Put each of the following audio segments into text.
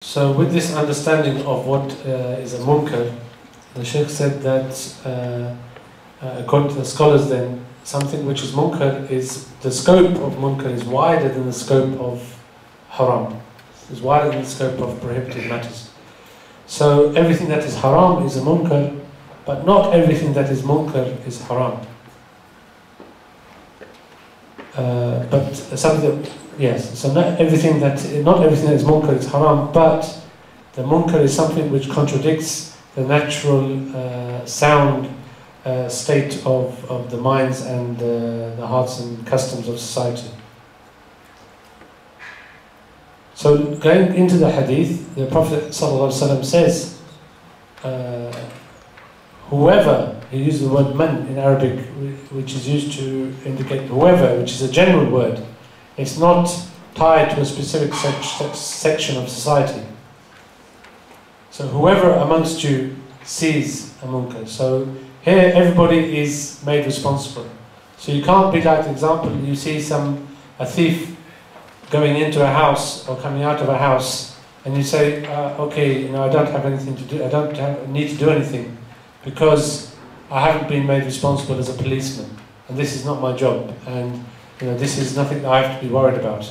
So with this understanding of what is a munkar, the Sheikh said that according to the scholars then, something which is munkar is, the scope of munkar is wider than the scope of haram. It's wider than the scope of prohibited matters. So everything that is haram is a munkar, but not everything that is munkar is haram. But something that, yes, so not everything that is munkar is haram, but the munkar is something which contradicts the natural sound state of the minds and the hearts and customs of society. So going into the hadith, the Prophet ﷺ says, whoever, he used the word man in Arabic, which is used to indicate whoever, which is a general word. It's not tied to a specific section of society. So whoever amongst you sees a munkar. So here everybody is made responsible. So you can't be like, for example, you see a thief going into a house or coming out of a house, and you say, okay, I don't have anything to do, I don't need to do anything because I haven't been made responsible as a policeman, and this is not my job, and this is nothing that I have to be worried about.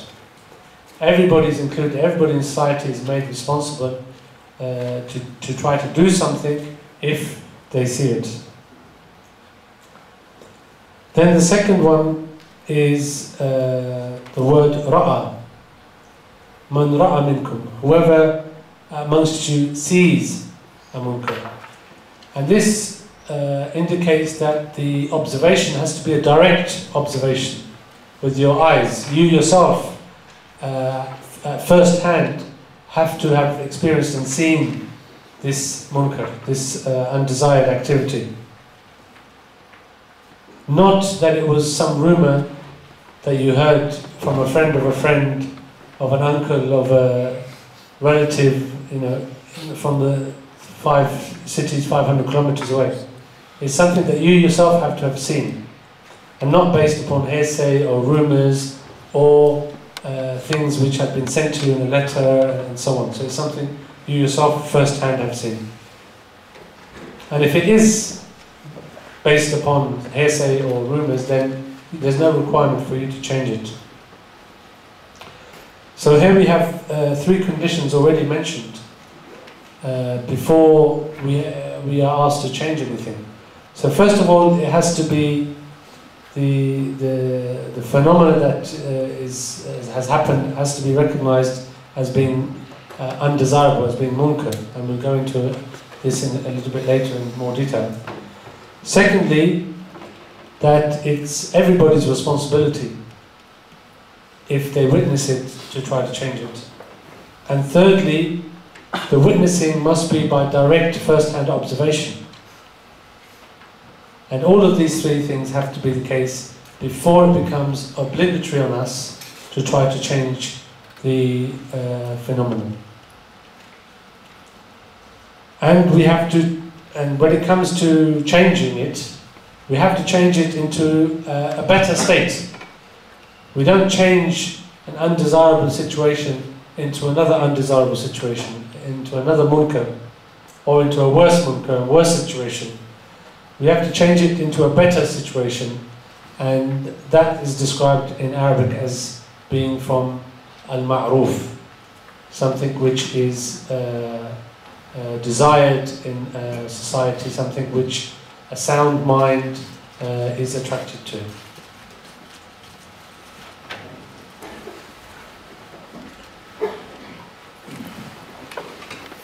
Everybody's included, everybody in society is made responsible to try to do something if they see it. Then the second one is the word ra'a. Man ra'a minkum. Whoever amongst you sees a munkar. And this indicates that the observation has to be a direct observation with your eyes. You yourself, first hand, have to have experienced and seen this munkar, this undesired activity. Not that it was some rumor that you heard from a friend, of an uncle, of a relative, from the 5 cities, 500 kilometers away. It's something that you yourself have to have seen, and not based upon hearsay or rumors or things which have been sent to you in a letter and so on. So it's something you yourself firsthand have seen. And if it is based upon hearsay or rumors, then there's no requirement for you to change it. So here we have 3 conditions already mentioned before we are asked to change anything. So first of all, it has to be the phenomena that has happened has to be recognized as being undesirable, as being munkar, and we'll go into this in a little bit later in more detail. Secondly, that it's everybody's responsibility if they witness it to try to change it. And thirdly, the witnessing must be by direct first-hand observation. And all of these 3 things have to be the case before it becomes obligatory on us to try to change the phenomenon. And we have to, and when it comes to changing it, we have to change it into a better state. We don't change an undesirable situation into another undesirable situation, into another munkar, or into a worse munkar, a worse situation. We have to change it into a better situation, and that is described in Arabic as being from al-ma'ruf, something which is desired in society, something which a sound mind is attracted to.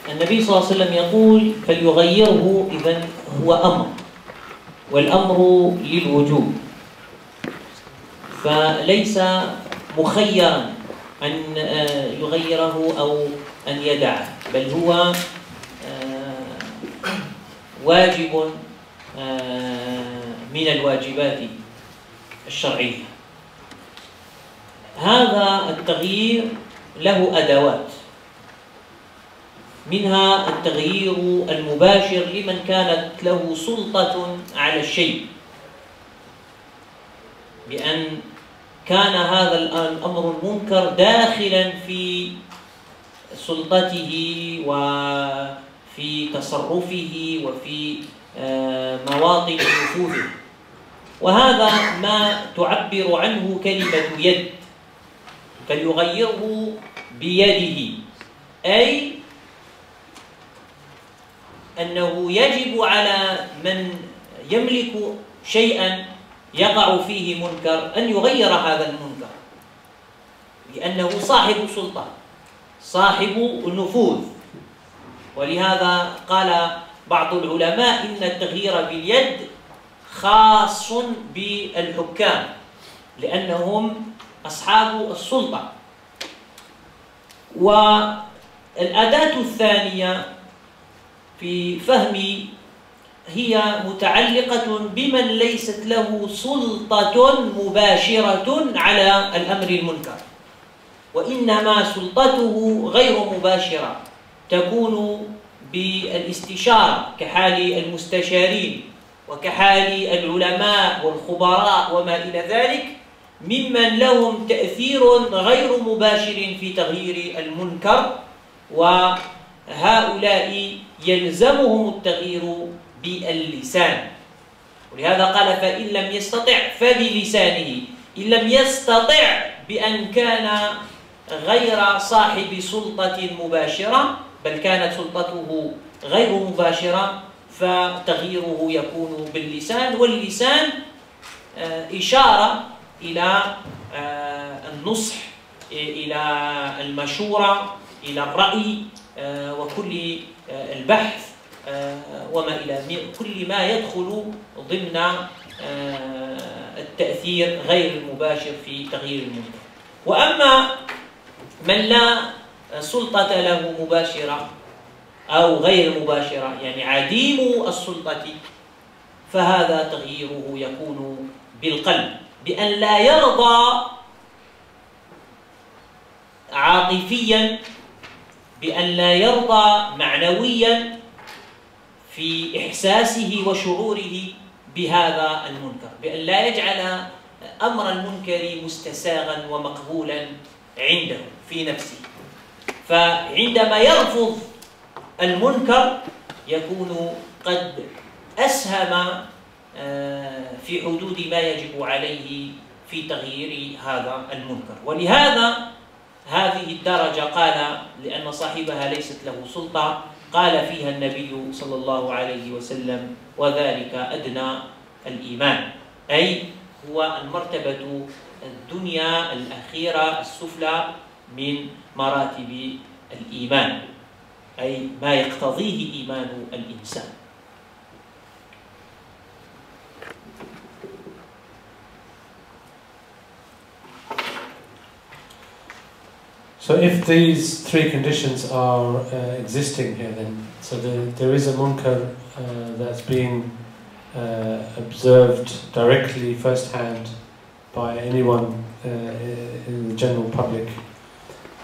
النبي صلى الله عليه وسلم يقول فليغيره إذن هو أمر، والأمر للوجوب، فليس مخيرا أن يغيره أو أن يدعه، بل هو واجب من الواجبات الشرعية. هذا التغيير له أدوات، منها التغيير المباشر لمن كانت له سلطة على الشيء، بأن كان هذا الأمر المنكر داخلا في سلطته وفي تصرفه وفي مواطن نفوذه. وهذا ما تعبر عنه كلمة يد، فليغيره بيده، أي أنه يجب على من يملك شيئا يقع فيه منكر أن يغير هذا المنكر، لأنه صاحب سلطة صاحب النفوذ. ولهذا قال بعض العلماء إن التغيير باليد خاص بالحكام لأنهم أصحاب السلطة. والأداة الثانية في فهمي هي متعلقة بمن ليست له سلطة مباشرة على الأمر المنكر، وإنما سلطته غير مباشرة، تكون بالاستشارة كحال المستشارين وكحال العلماء والخبراء وما إلى ذلك، ممن لهم تأثير غير مباشر في تغيير المنكر، وهؤلاء يلزمهم التغيير باللسان. ولهذا قال فإن لم يستطع فبلسانه، إن لم يستطع بأن كان غير صاحب سلطة مباشرة بل كانت سلطته غير مباشرة فتغييره يكون باللسان. واللسان إشارة إلى النصح، إلى المشورة، إلى الرأي، وكل البحث وما إلى كل ما يدخل ضمن التأثير غير المباشر في تغيير المنكر. وأما من لا سلطة له مباشرة أو غير مباشرة، يعني عديم السلطة، فهذا تغييره يكون بالقلب، بأن لا يرضى عاطفيا، بأن لا يرضى معنويا في إحساسه وشعوره بهذا المنكر، بأن لا يجعل أمر المنكر مستساغا ومقبولا عنده في نفسه. فعندما يرفض المنكر يكون قد أسهم في حدود ما يجب عليه في تغيير هذا المنكر. ولهذا هذه الدرجة قال لأن صاحبها ليست له سلطة، قال فيها النبي صلى الله عليه وسلم وذلك أدنى الإيمان، أي هو المرتبة الدنيا الأخيرة السفلى من مراتب الإيمان، أي ما يقتضيه إيمان الإنسان. So if these three conditions are existing here, then so there is a munkar that's being observed directly, first-hand, by anyone in the general public.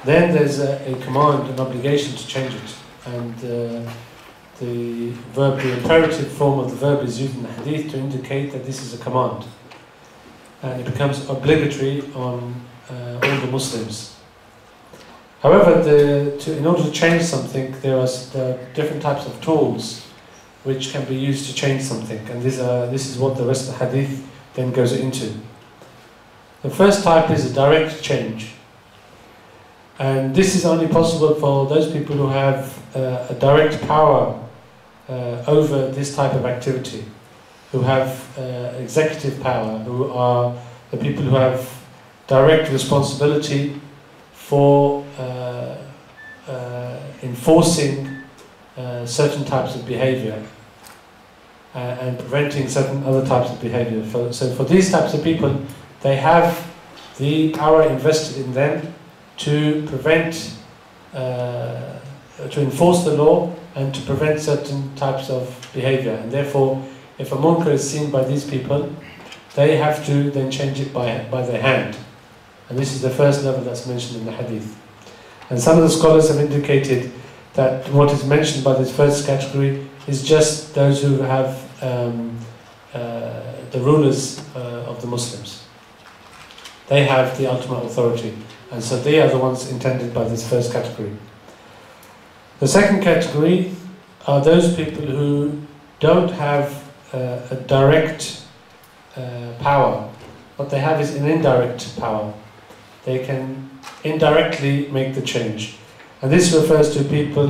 Then there's a command, an obligation to change it, and the verb, the imperative form of the verb is used in the Hadith to indicate that this is a command, and it becomes obligatory on all the Muslims. However, in order to change something, there are different types of tools which can be used to change something, and this is what the rest of the Hadith then goes into. The first type is a direct change, and this is only possible for those people who have a direct power over this type of activity, who have executive power, who are the people who have direct responsibility for enforcing certain types of behavior and preventing certain other types of behavior. So for these types of people, they have the power invested in them to prevent, to enforce the law and to prevent certain types of behavior. And therefore, if a munkar is seen by these people, they have to then change it by their hand. And this is the first level that's mentioned in the Hadith. And some of the scholars have indicated that what is mentioned by this first category is just those who have the rulers of the Muslims. They have the ultimate authority, and so they are the ones intended by this first category. The second category are those people who don't have a direct power. What they have is an indirect power. They can indirectly make the change. And this refers to people